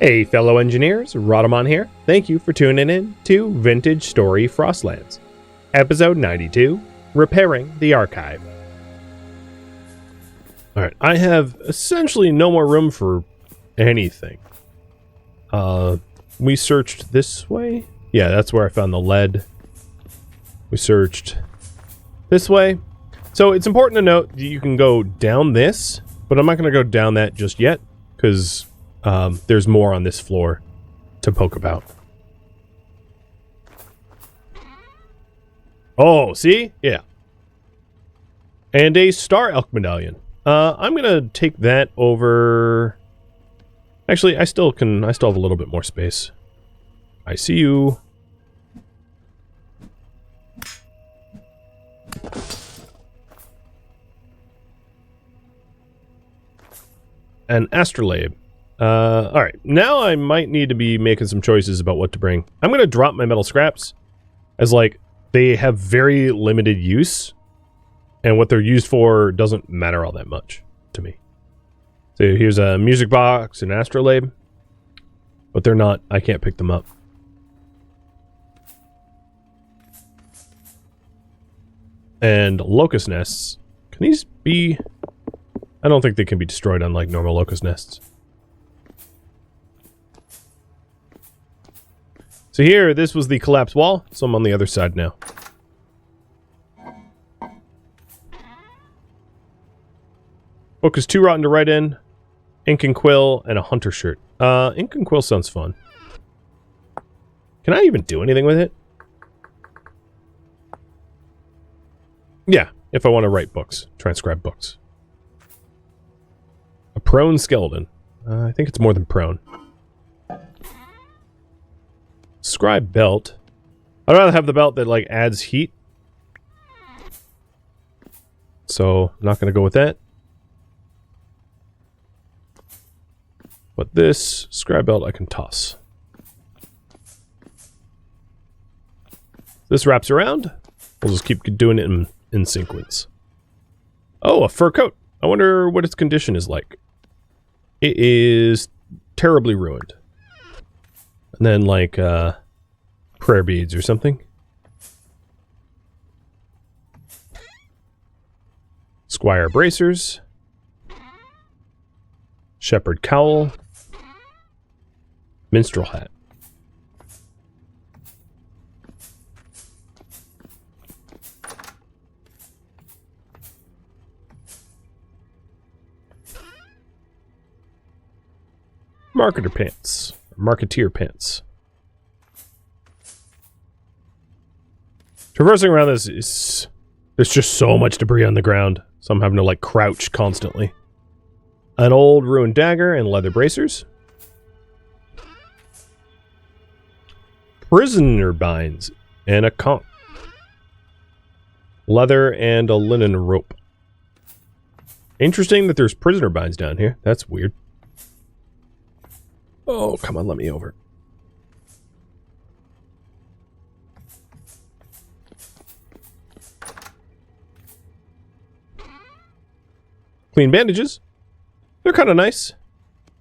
Hey fellow engineers, Rhadamant here. Thank you for tuning in to Vintage Story Frostlands, Episode 92, Repairing the Archive. Alright, I have essentially no more room for anything. We searched this way? Yeah, that's where I found the lead. We searched this way. So it's important to note that you can go down this, but I'm not going to go down that just yet, because there's more on this floor to poke about. Oh, see? Yeah. And a star elk medallion. I'm gonna take that over. Actually, I still have a little bit more space. I see you. An astrolabe. Alright, now I might need to be making some choices about what to bring. I'm going to drop my metal scraps, as like, they have very limited use, and what they're used for doesn't matter all that much to me. So here's a music box, an astrolabe, but they're not, I can't pick them up. And locust nests. Can these be... I don't think they can be destroyed unlike normal locust nests. So here, this was the collapsed wall, so I'm on the other side now. Book is too rotten to write in. Ink and quill, and a hunter shirt. Ink and quill sounds fun. Can I even do anything with it? Yeah, if I want to write books, transcribe books. A prone skeleton. I think it's more than prone. Scribe belt. I'd rather have the belt that like adds heat. So I'm not going to go with that. But this scribe belt I can toss. This wraps around. We'll just keep doing it in sequence. Oh, a fur coat. I wonder what its condition is like. It is terribly ruined. And then, like, prayer beads or something. Squire bracers. Shepherd cowl. Minstrel hat. Marketer pants. Marketeer pants. Traversing around this is... There's just so much debris on the ground, so I'm having to, like, crouch constantly. An old ruined dagger and leather bracers. Prisoner binds and a conch. Leather and a linen rope. Interesting that there's prisoner binds down here. That's weird. Oh, come on, let me over. Clean bandages. They're kind of nice.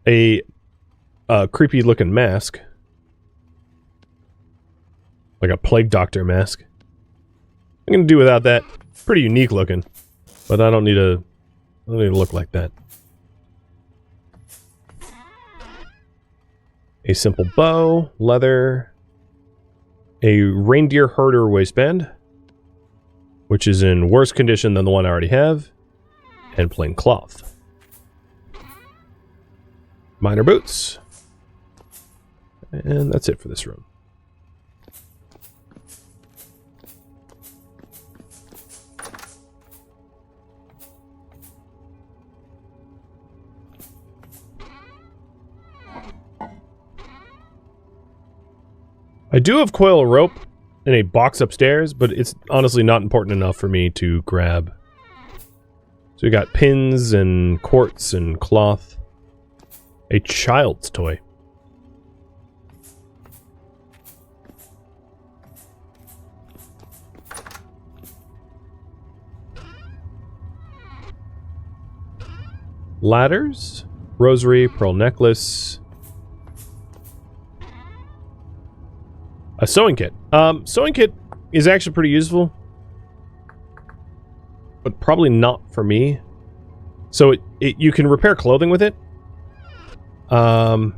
A creepy looking mask. Like a plague doctor mask. I'm gonna do without that. Pretty unique looking. But I don't need to look like that. A simple bow, leather, a reindeer herder waistband, which is in worse condition than the one I already have, and plain cloth. Minor boots. And that's it for this room. I do have coil rope in a box upstairs, but it's honestly not important enough for me to grab. So we got pins and quartz and cloth. A child's toy. Ladders, rosary, pearl necklace, A sewing kit. Sewing kit is actually pretty useful, but probably not for me. So you can repair clothing with it. I'm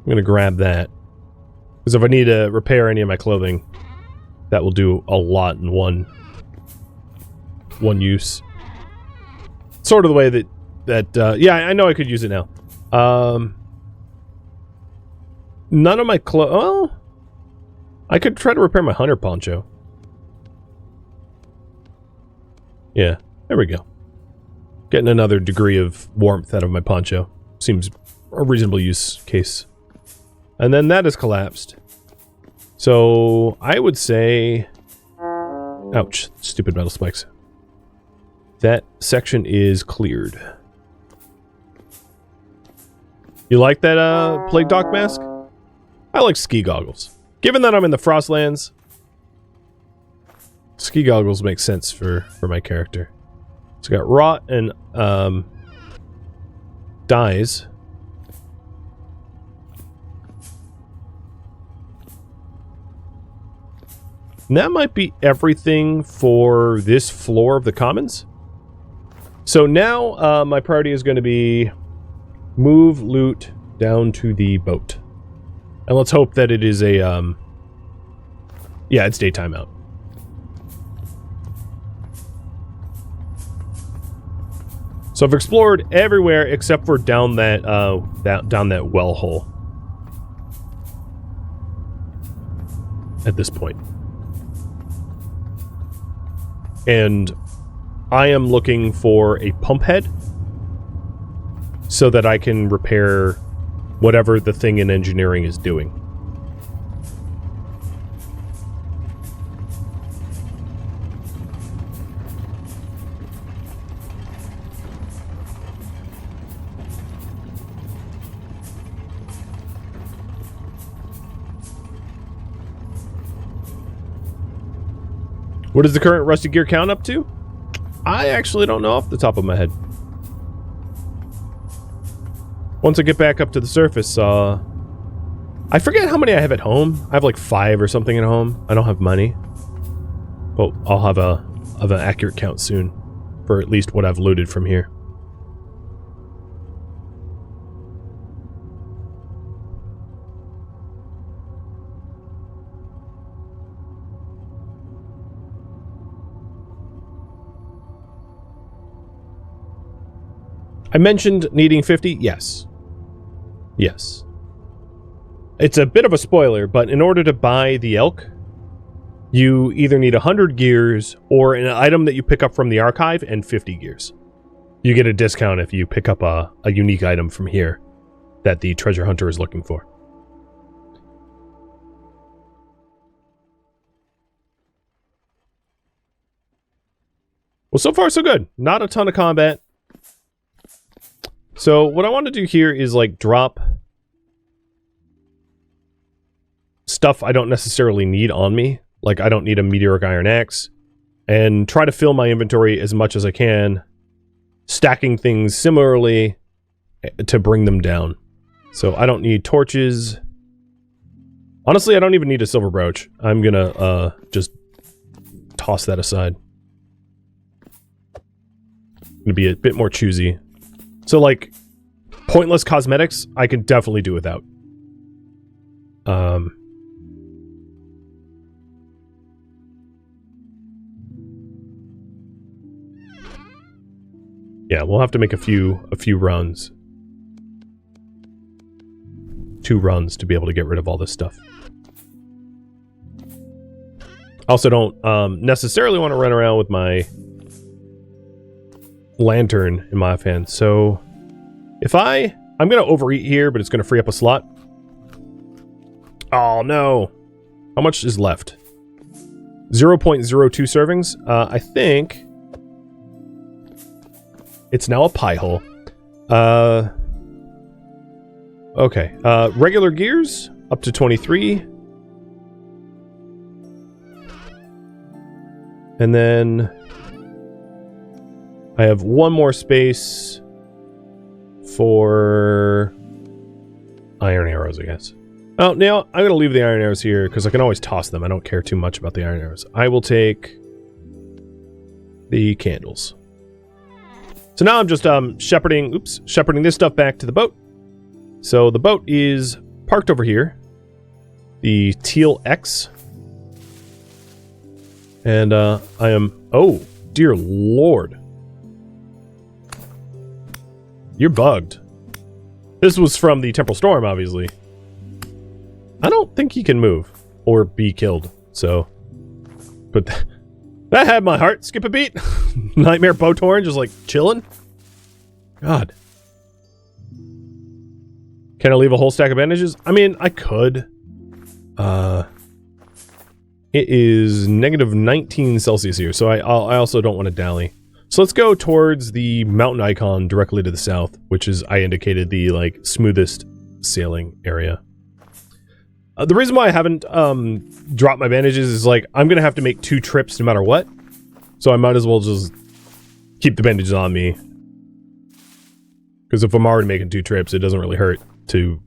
gonna grab that, because if I need to repair any of my clothing, that will do a lot in one use. Sort of the way that yeah, I know I could use it now. None of my well, I could try to repair my hunter poncho. Yeah, there we go. Getting another degree of warmth out of my poncho. Seems a reasonable use case. And then that has collapsed. So I would say... Ouch, stupid metal spikes. That section is cleared. You like that Plague Doc mask? I like ski goggles. Given that I'm in the Frostlands, ski goggles make sense for my character. So I got rot and dyes. And that might be everything for this floor of the Commons. So now my priority is going to be move loot down to the boat. And let's hope that it is a, yeah, it's daytime out. So I've explored everywhere except for down that, down that well hole. At this point. And I am looking for a pump head so that I can repair whatever the thing in engineering is doing. What is the current rusty gear count up to? I actually don't know off the top of my head. Once I get back up to the surface, I forget how many I have at home. I have like 5 or something at home. I don't have money. But I'll have an accurate count soon for at least what I've looted from here. I mentioned needing 50. Yes. Yes. It's a bit of a spoiler, but in order to buy the elk, you either need 100 gears or an item that you pick up from the archive and 50 gears. You get a discount if you pick up a unique item from here that the treasure hunter is looking for. Well, so far so good. Not a ton of combat. So what I want to do here is like drop stuff I don't necessarily need on me. Like I don't need a meteoric iron axe, and try to fill my inventory as much as I can, stacking things similarly to bring them down. So I don't need torches. Honestly, I don't even need a silver brooch. I'm gonna just toss that aside. I'm gonna be a bit more choosy. So, like, pointless cosmetics, I can definitely do without. Yeah, we'll have to make a few runs. 2 runs to be able to get rid of all this stuff. I also don't necessarily want to run around with my lantern in my offhand. So if I'm gonna overeat here, but it's gonna free up a slot. Oh no. How much is left? 0.02 servings. I think it's now a pie hole. Okay. Regular gears up to 23. And then I have one more space for iron arrows, I guess. Oh, now I'm going to leave the iron arrows here because I can always toss them. I don't care too much about the iron arrows. I will take the candles. So now I'm just shepherding this stuff back to the boat. So the boat is parked over here. The Teal X. And I am... Oh, dear Lord. You're bugged. This was from the Temporal Storm, obviously. I don't think he can move or be killed, so... But that had my heart skip a beat. Nightmare Botorn just like chilling. God. Can I leave a whole stack of bandages? I mean, I could. It is negative 19 Celsius here, so I also don't want to dally. So let's go towards the mountain icon directly to the south, which is, I indicated, the like smoothest sailing area. The reason why I haven't dropped my bandages is like I'm gonna have to make 2 trips no matter what, so I might as well just keep the bandages on me. Because if I'm already making 2 trips, it doesn't really hurt to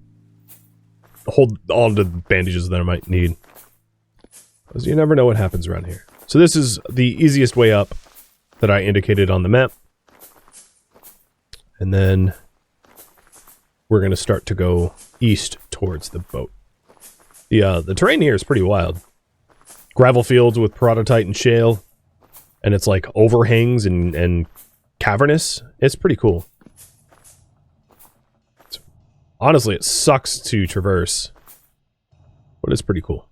hold on to the bandages that I might need. Because you never know what happens around here. So this is the easiest way up that I indicated on the map. And then we're going to start to go east towards the boat. The terrain here is pretty wild. Gravel fields with peridotite and shale. And it's like overhangs and cavernous. It's pretty cool. Honestly, it sucks to traverse. But it's pretty cool.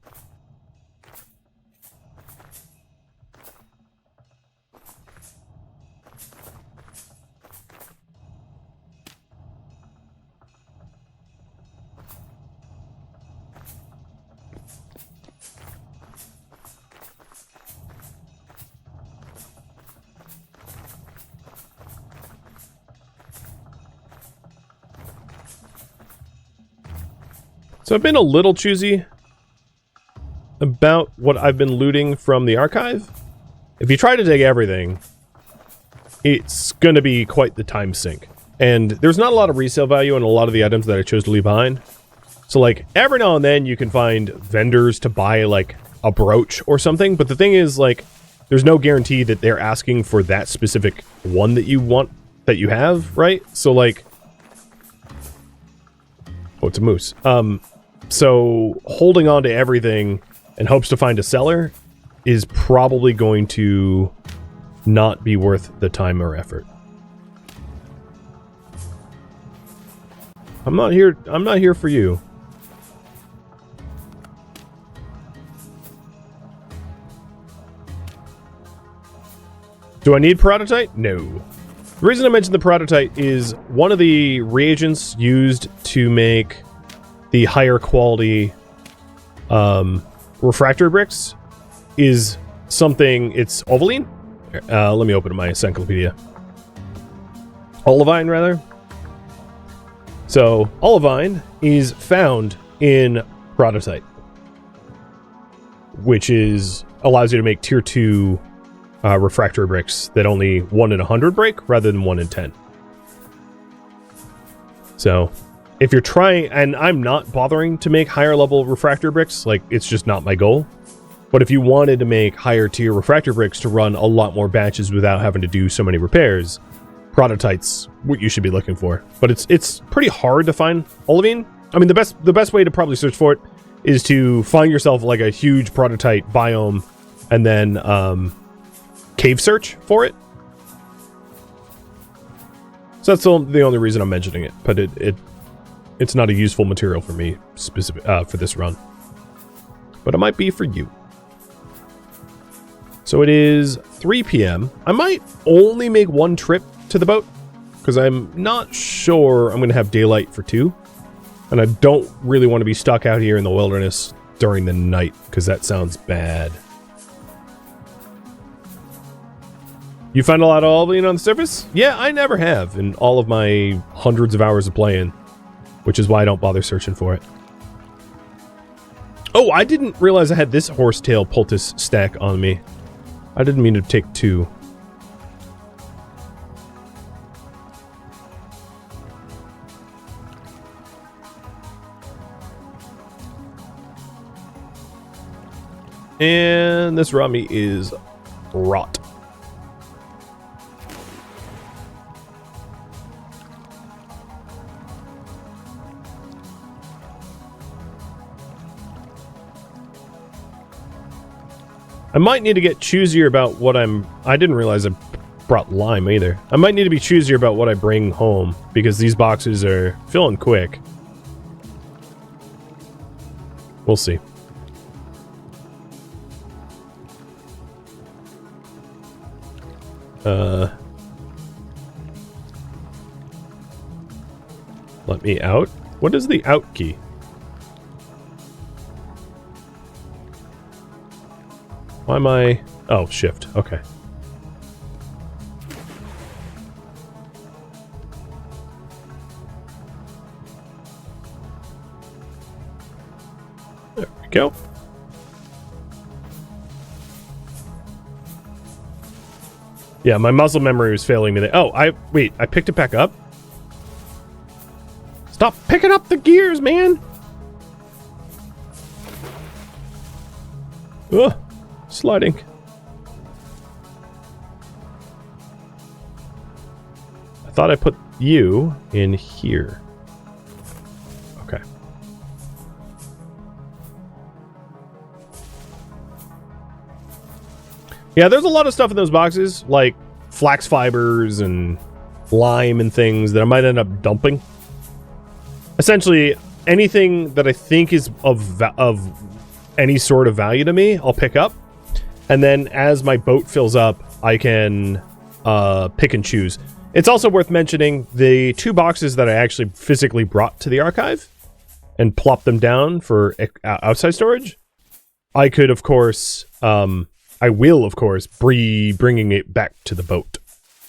So I've been a little choosy about what I've been looting from the archive. If you try to take everything, it's going to be quite the time sink. And there's not a lot of resale value in a lot of the items that I chose to leave behind. So like every now and then you can find vendors to buy like a brooch or something. But the thing is like there's no guarantee that they're asking for that specific one that you want, that you have, right? So like... Oh, it's a moose. So holding on to everything in hopes to find a seller is probably going to not be worth the time or effort. I'm not here for you. Do I need peridotite? No. The reason I mentioned the peridotite is one of the reagents used to make the higher quality refractory bricks is something, it's Ovaline. Let me open my encyclopedia. Olivine, rather. So, Olivine is found in peridotite, which allows you to make tier 2 refractory bricks that only 1 in 100 break rather than 1 in 10. So, if you're trying, and I'm not bothering to make higher level refractory bricks, like it's just not my goal. But if you wanted to make higher tier refractory bricks to run a lot more batches without having to do so many repairs, peridotite's what you should be looking for. But it's pretty hard to find olivine. I mean, the best way to probably search for it is to find yourself like a huge peridotite biome and then cave search for it. So that's the only reason I'm mentioning it, but it's not a useful material for me for this run. But it might be for you. So it is 3 p.m. I might only make 1 trip to the boat, because I'm not sure I'm going to have daylight for 2. And I don't really want to be stuck out here in the wilderness during the night, because that sounds bad. You find a lot of olivine on the surface? Yeah, I never have in all of my hundreds of hours of playing, which is why I don't bother searching for it. Oh, I didn't realize I had this horsetail poultice stack on me. I didn't mean to take 2. And this raw meat is rot. I might need to get choosier about what I didn't realize I brought lime either. I might need to be choosier about what I bring home because these boxes are filling quick. We'll see. Let me out? What is the out key? Why am I... Oh, shift. Okay. There we go. Yeah, my muscle memory was failing me there. Oh, wait, I picked it back up? Stop picking up the gears, man! Ugh. Sliding. I thought I put you in here. Okay. Yeah, there's a lot of stuff in those boxes, like flax fibers and lime and things that I might end up dumping. Essentially, anything that I think is of any sort of value to me, I'll pick up. And then as my boat fills up, I can pick and choose. It's also worth mentioning the 2 boxes that I actually physically brought to the archive and plopped them down for outside storage. I could, of course, I will, of course, be bringing it back to the boat,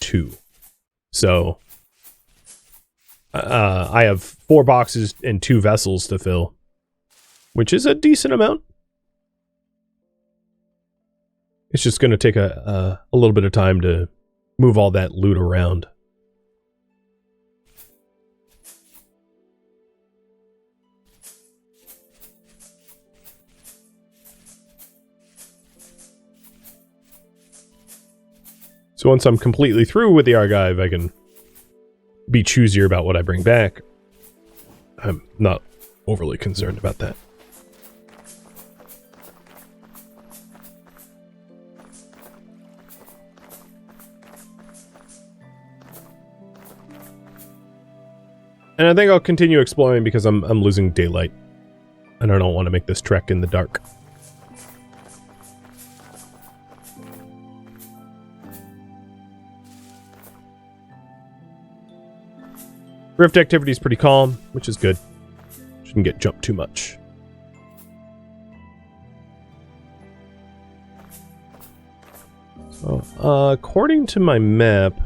too. So, I have 4 boxes and 2 vessels to fill, which is a decent amount. It's just going to take a little bit of time to move all that loot around. So once I'm completely through with the archive, I can be choosier about what I bring back. I'm not overly concerned about that. And I think I'll continue exploring because I'm losing daylight. And I don't want to make this trek in the dark. Rift activity is pretty calm, which is good. Shouldn't get jumped too much. So, according to my map,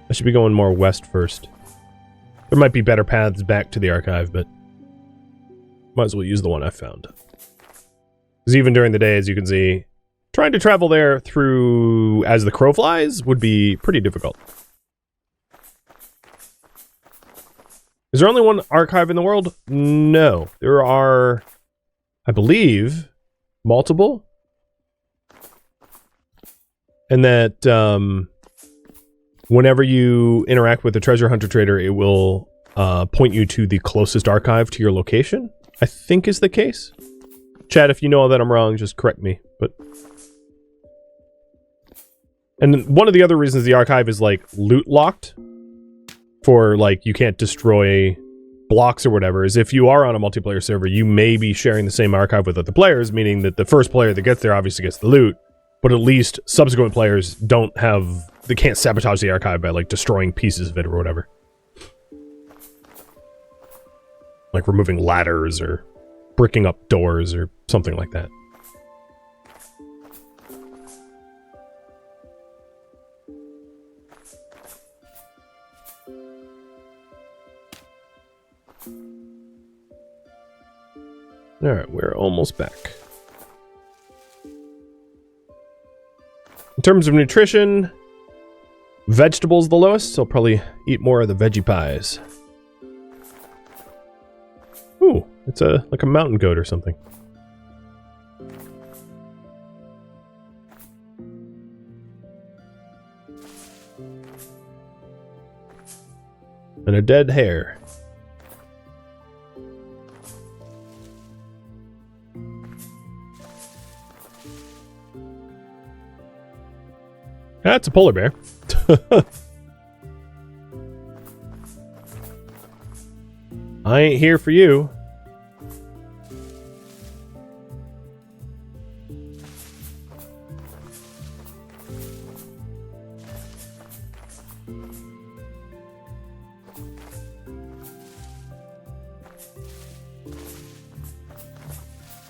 I should be going more west first. There might be better paths back to the archive, but might as well use the one I found. Because even during the day, as you can see, trying to travel there through as the crow flies would be pretty difficult. Is there only one archive in the world? No. There are, I believe, multiple. And that whenever you interact with the treasure hunter trader, it will point you to the closest archive to your location, I think is the case. Chat, if you know that I'm wrong, just correct me. But and one of the other reasons the archive is like loot locked, for like you can't destroy blocks or whatever, is if you are on a multiplayer server, you may be sharing the same archive with other players, meaning that the first player that gets there obviously gets the loot, but at least subsequent players they can't sabotage the archive by like destroying pieces of it or whatever. Like removing ladders or bricking up doors or something like that. Alright, we're almost back. In terms of nutrition, vegetables the lowest, so I'll probably eat more of the veggie pies. Ooh, it's like a mountain goat or something. And a dead hare. That's a polar bear. I ain't here for you.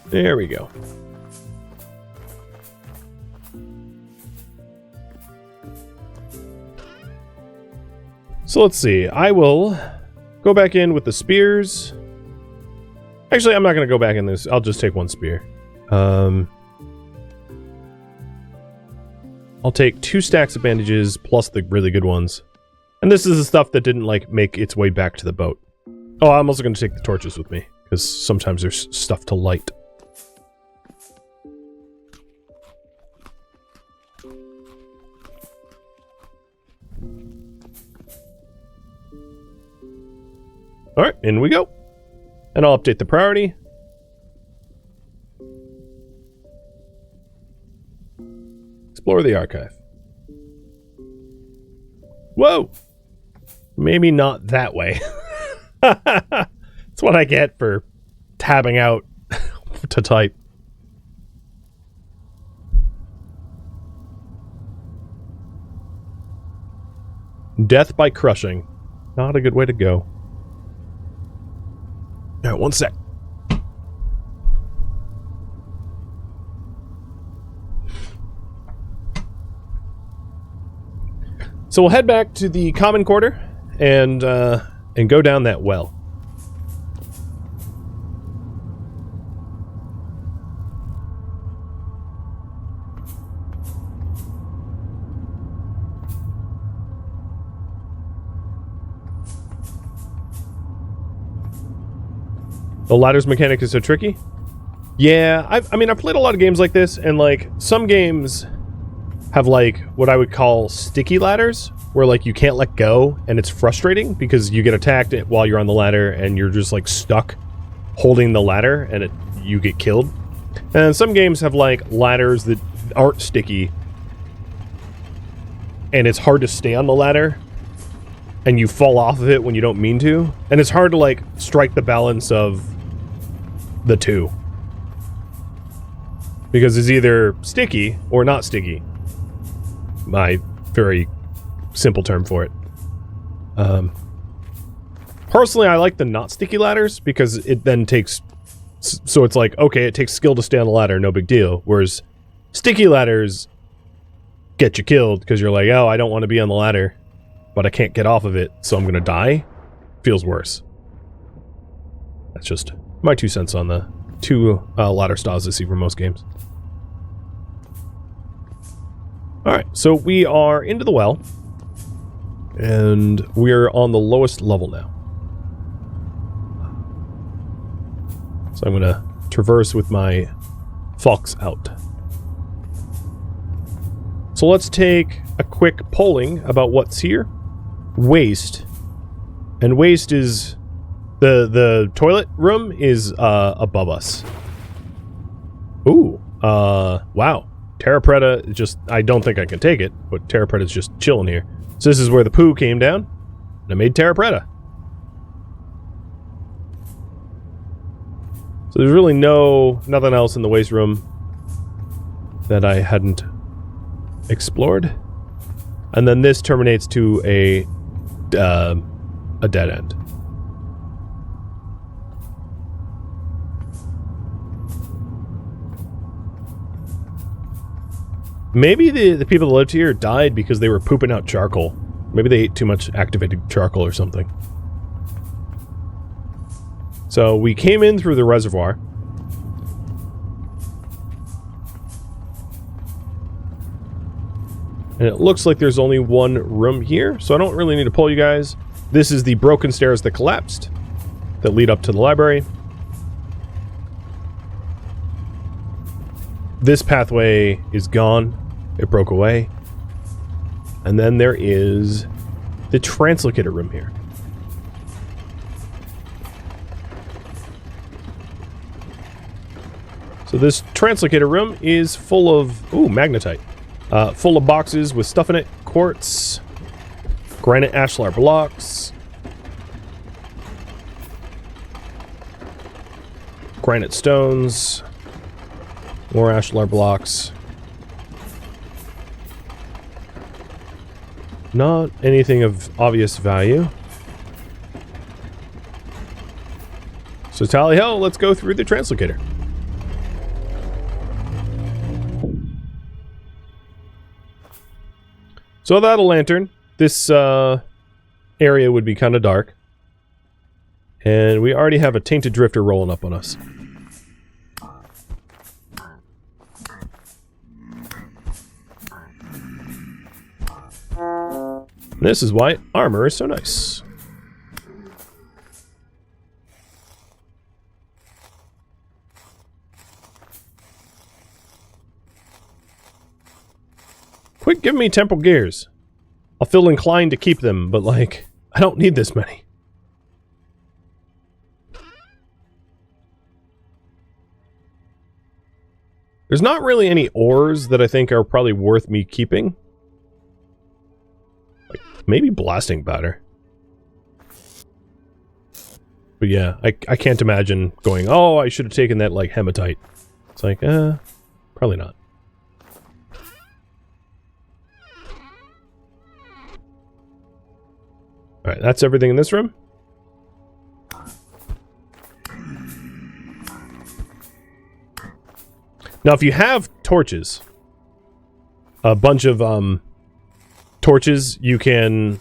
There we go. So let's see. I will go back in with the spears. Actually, I'm not going to go back in this. I'll just take one spear. I'll take 2 stacks of bandages plus the really good ones. And this is the stuff that didn't, like, make its way back to the boat. Oh, I'm also going to take the torches with me, because sometimes there's stuff to light. Alright, in we go. And I'll update the priority. Explore the archive. Whoa! Maybe not that way. That's what I get for tabbing out to type. Death by crushing. Not a good way to go. Alright, one sec. So we'll head back to the common quarter and go down that well. The ladders mechanic is so tricky. Yeah, I mean, I've played a lot of games like this, and like some games have like what I would call sticky ladders, where like you can't let go, and it's frustrating because you get attacked while you're on the ladder, and you're just like stuck holding the ladder, and you get killed. And some games have like ladders that aren't sticky, and it's hard to stay on the ladder, and you fall off of it when you don't mean to, and it's hard to like strike the balance of the two, because it's either sticky or not sticky. My very simple term for it. Personally, I like the not sticky ladders because it then takes, so it's like, okay, it takes skill to stay on the ladder, no big deal. Whereas sticky ladders get you killed because you're like, oh, I don't want to be on the ladder, but I can't get off of it, so I'm gonna die. Feels worse. That's just my 2 cents on the 2 ladder styles I see from most games. Alright, so we are into the well, and we're on the lowest level now. So I'm going to traverse with my fox out. So let's take a quick polling about what's here. Waste. And waste is... The toilet room is above us. Ooh. Wow. Terra Preta just... I don't think I can take it, but Terra Preta's just chilling here. So this is where the poo came down, and I made Terra Preta. So there's really nothing else in the waste room that I hadn't explored. And then this terminates to a dead end. Maybe the people that lived here died because they were pooping out charcoal. Maybe they ate too much activated charcoal or something. So we came in through the reservoir. And it looks like there's only one room here, so I don't really need to pull you guys. This is the broken stairs that collapsed, that lead up to the library. This pathway is gone. It broke away. And then there is the translocator room here. So this translocator room is full of, ooh, magnetite. Full of boxes with stuff in it. Quartz, granite ashlar blocks, granite stones, more ashlar blocks. Not anything of obvious value. So tally ho, let's go through the translocator. So without a lantern, this area would be kind of dark. And we already have a tainted drifter rolling up on us. This is why armor is so nice. Quit giving me temporal gears. I'll feel inclined to keep them, but like, I don't need this many. There's not really any ores that I think are probably worth me keeping. Like, maybe blasting powder. But yeah, I can't imagine going, oh, I should have taken that, like, hematite. It's like, probably not. Alright, that's everything in this room. Now, if you have torches, a bunch of torches, you can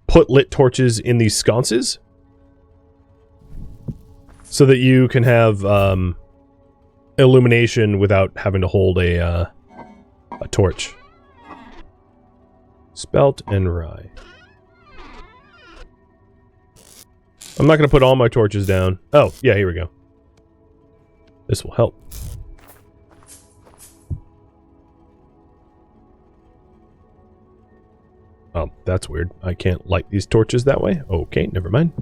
put lit torches in these sconces so that you can have illumination without having to hold a torch. Spelt and rye. I'm not going to put all my torches down. Oh, yeah, here we go. This will help. Oh, that's weird. I can't light these torches that way. Okay, never mind.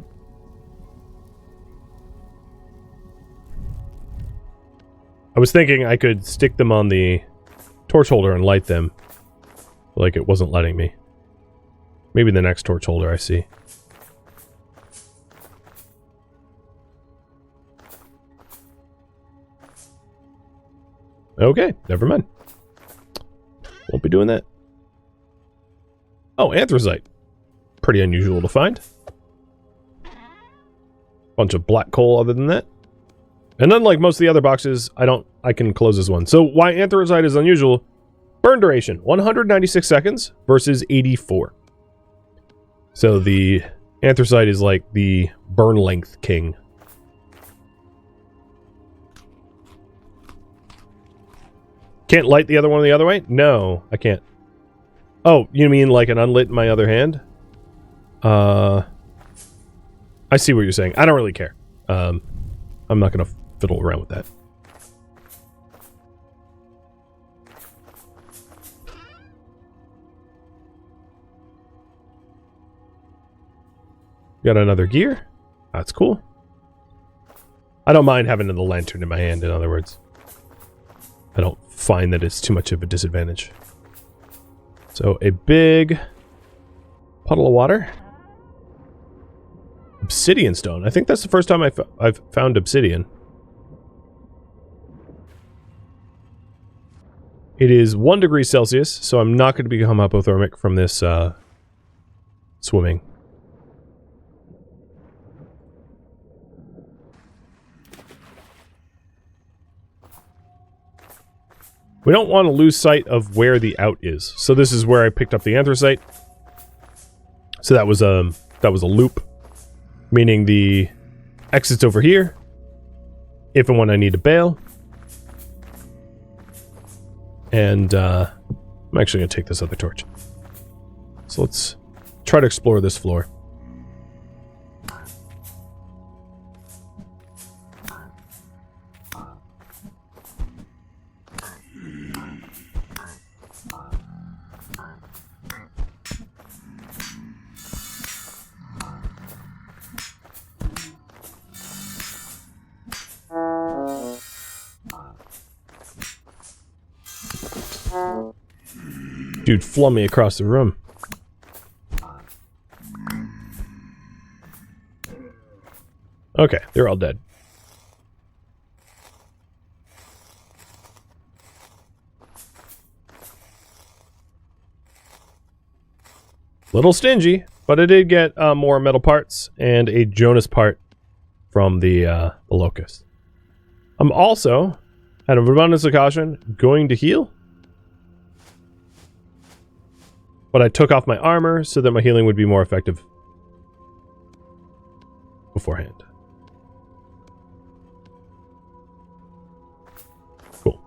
I was thinking I could stick them on the torch holder and light them. Like it wasn't letting me. Maybe the next torch holder I see. Okay, never mind. Won't be doing that. Oh, anthracite. Pretty unusual to find. Bunch of black coal other than that. And unlike most of the other boxes, I can close this one. So why anthracite is unusual? Burn duration, 196 seconds versus 84. So the anthracite is like the burn length king. Can't light the other one the other way? No, I can't. Oh, you mean like an unlit in my other hand? I see what you're saying. I don't really care. I'm not going to fiddle around with that. Got another gear. That's cool. I don't mind having the lantern in my hand, in other words. I don't find that it's too much of a disadvantage. So, a big puddle of water. Obsidian stone. I think that's the first time I've found obsidian. It is 1 degree Celsius, so I'm not going to become hypothermic from this swimming. We don't want to lose sight of where the out is. So this is where I picked up the anthracite. So that was a loop, meaning the exit's over here. If and when I need to bail. And I'm actually going to take this other torch. So let's try to explore this floor. Dude flung me across the room. Okay, they're all dead. Little stingy, but I did get more metal parts and a Jonas part from the locust. I'm also, out of abundance of caution, going to heal. But I took off my armor so that my healing would be more effective beforehand. Cool.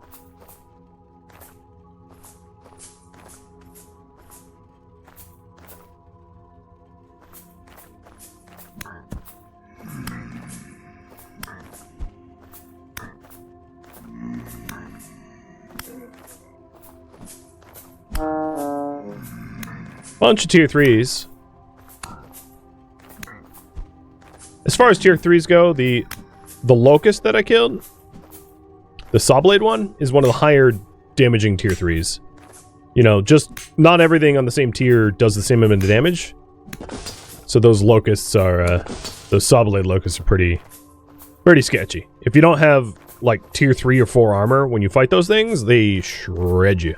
Bunch of tier 3s. As far as tier 3s go, the locust that I killed, the sawblade one, is one of the higher damaging tier 3s. You know, just not everything on the same tier does the same amount of damage. So those locusts are, those sawblade locusts are pretty sketchy. If you don't have, like, tier 3 or 4 armor when you fight those things, they shred you.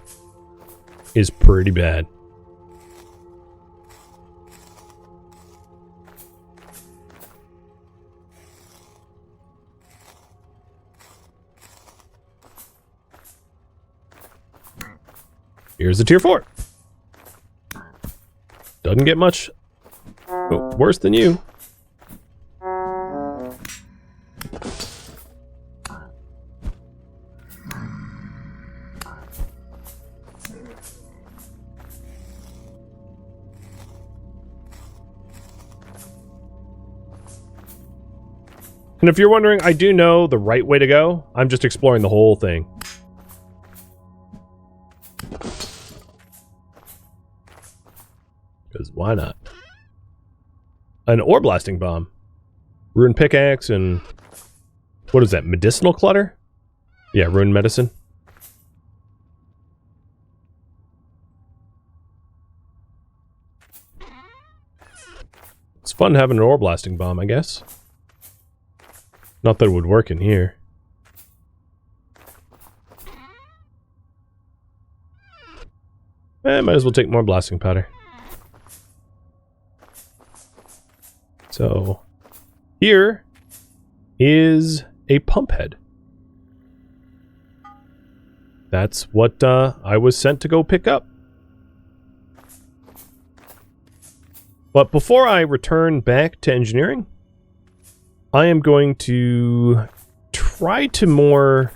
It's pretty bad. Here's the tier 4. Doesn't get much worse than you. And if you're wondering, I do know the right way to go. I'm just exploring the whole thing. Because why not? An ore blasting bomb. Rune pickaxe and... what is that? Medicinal clutter? Yeah, rune medicine. It's fun having an ore blasting bomb, I guess. Not that it would work in here. Might as well take more blasting powder. So, here is a pump head. That's what I was sent to go pick up. But before I return back to engineering, I am going to try to more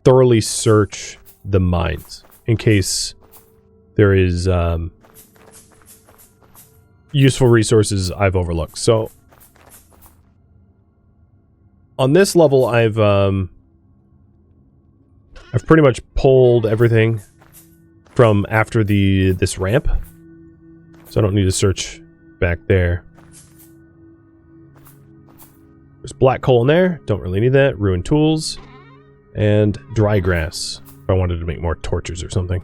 thoroughly search the mines in case there is useful resources I've overlooked. So on this level, I've pretty much pulled everything from after this ramp, so I don't need to search back there. There's black coal in there, don't really need that. Ruined tools and dry grass if I wanted to make more torches or something.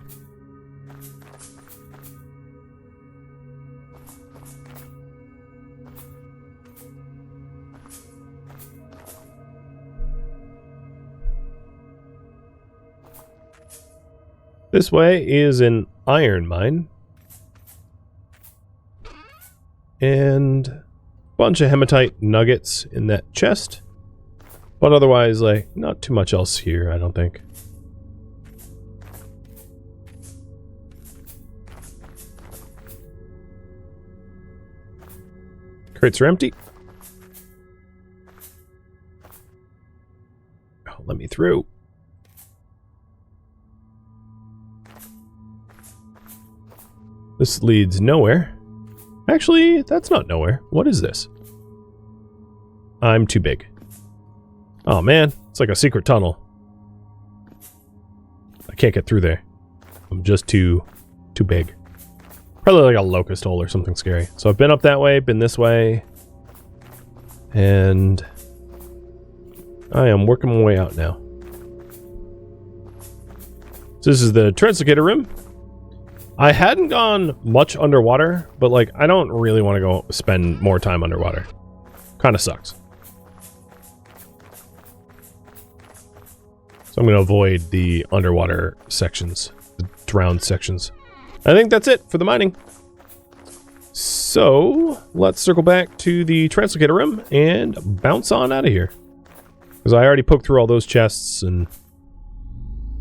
This way is an iron mine. And a bunch of hematite nuggets in that chest. But otherwise, like, not too much else here, I don't think. Crates are empty. Oh, let me through. This leads nowhere. Actually, that's not nowhere. What is this? I'm too big. Oh man, it's like a secret tunnel. I can't get through there. I'm just too big. Probably like a locust hole or something scary. So I've been up that way, been this way. And I am working my way out now. So this is the translocator room. I hadn't gone much underwater, but like I don't really want to go spend more time underwater. Kind of sucks. So I'm going to avoid the underwater sections, the drowned sections. I think that's it for the mining. So let's circle back to the translocator room and bounce on out of here. Because I already poked through all those chests and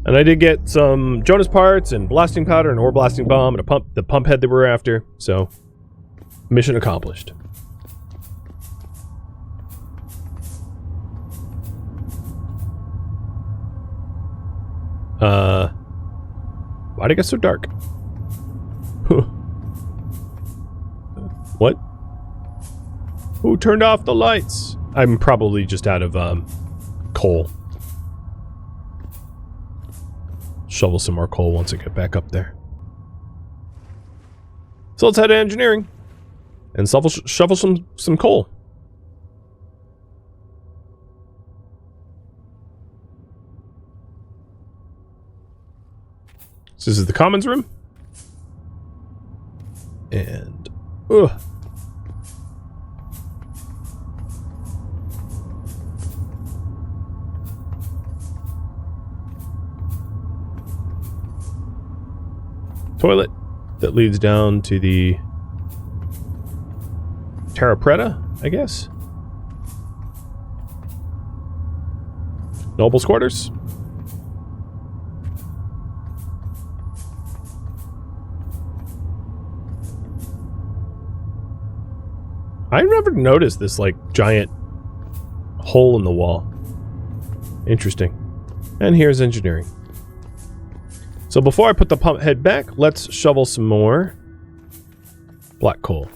I did get some Jonas parts and blasting powder and ore blasting bomb and the pump head that we were after. So mission accomplished. Why'd it get so dark? What? Who turned off the lights? I'm probably just out of coal. Shovel some more coal once I get back up there. So let's head to engineering and shovel some coal. So this is the commons room. And toilet that leads down to the Terra Preta, I guess. Noble's quarters. I never noticed this like giant hole in the wall. Interesting. And here's engineering. So before I put the pump head back, let's shovel some more black coal.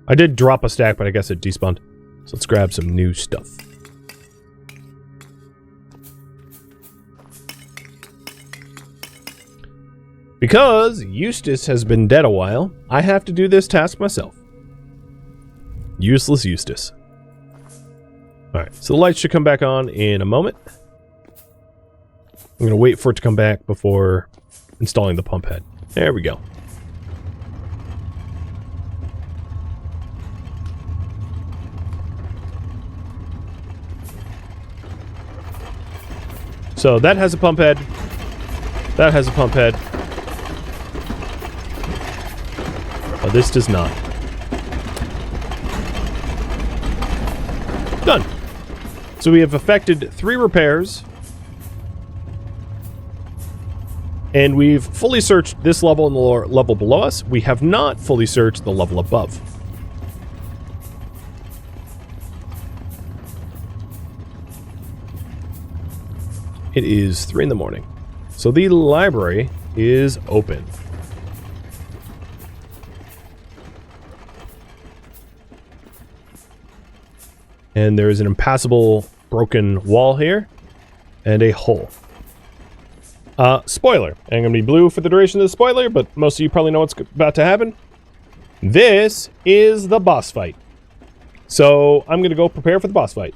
I did drop a stack, but I guess it despawned. So let's grab some new stuff. Because Eustace has been dead a while, I have to do this task myself. Useless Eustace. Alright, so the lights should come back on in a moment. I'm going to wait for it to come back before installing the pump head. There we go. So that has a pump head. That has a pump head. Oh, this does not. Done. So we have effected 3 repairs. And we've fully searched this level and the level below us. We have not fully searched the level above. It is 3 in the morning. So the library is open. And there is an impassable broken wall here. And a hole. Spoiler. I'm going to be blue for the duration of the spoiler, but most of you probably know what's about to happen. This is the boss fight. So I'm going to go prepare for the boss fight.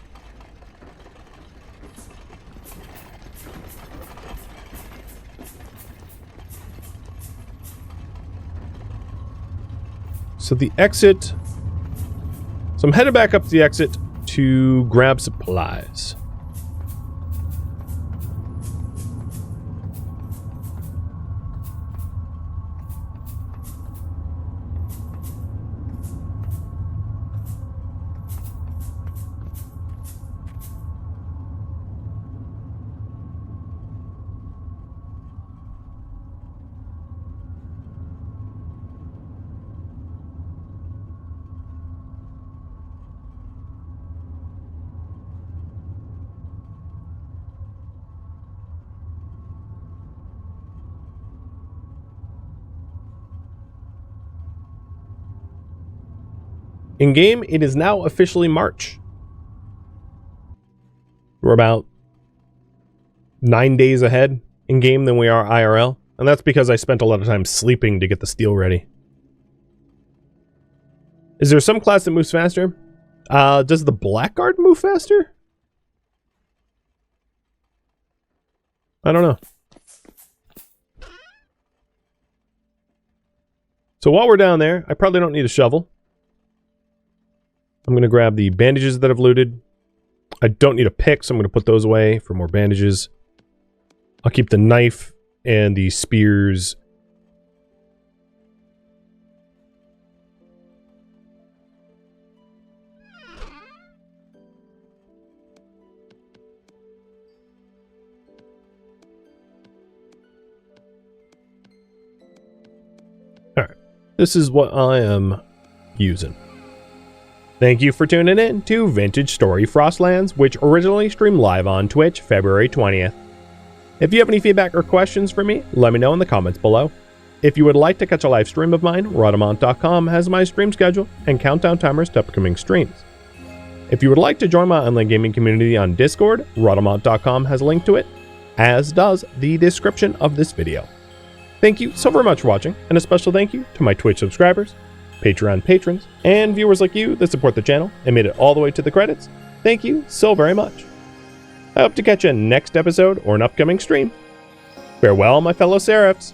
So the exit. So I'm headed back up to the exit to grab supplies. In game, it is now officially March. We're about 9 days ahead in game than we are IRL. And that's because I spent a lot of time sleeping to get the steel ready. Is there some class that moves faster? Does the Blackguard move faster? I don't know. So while we're down there, I probably don't need a shovel. I'm going to grab the bandages that I've looted. I don't need a pick, so I'm going to put those away for more bandages. I'll keep the knife and the spears. Alright, this is what I am using. Thank you for tuning in to Vintage Story Frostlands, which originally streamed live on Twitch February 20th. If you have any feedback or questions for me, let me know in the comments below. If you would like to catch a live stream of mine, Rhadamant.com has my stream schedule and countdown timers to upcoming streams. If you would like to join my online gaming community on Discord, Rhadamant.com has a link to it, as does the description of this video. Thank you so very much for watching, and a special thank you to my Twitch subscribers, Patreon patrons, and viewers like you that support the channel and made it all the way to the credits. Thank you so very much. I hope to catch you next episode or an upcoming stream. Farewell, my fellow Seraphs.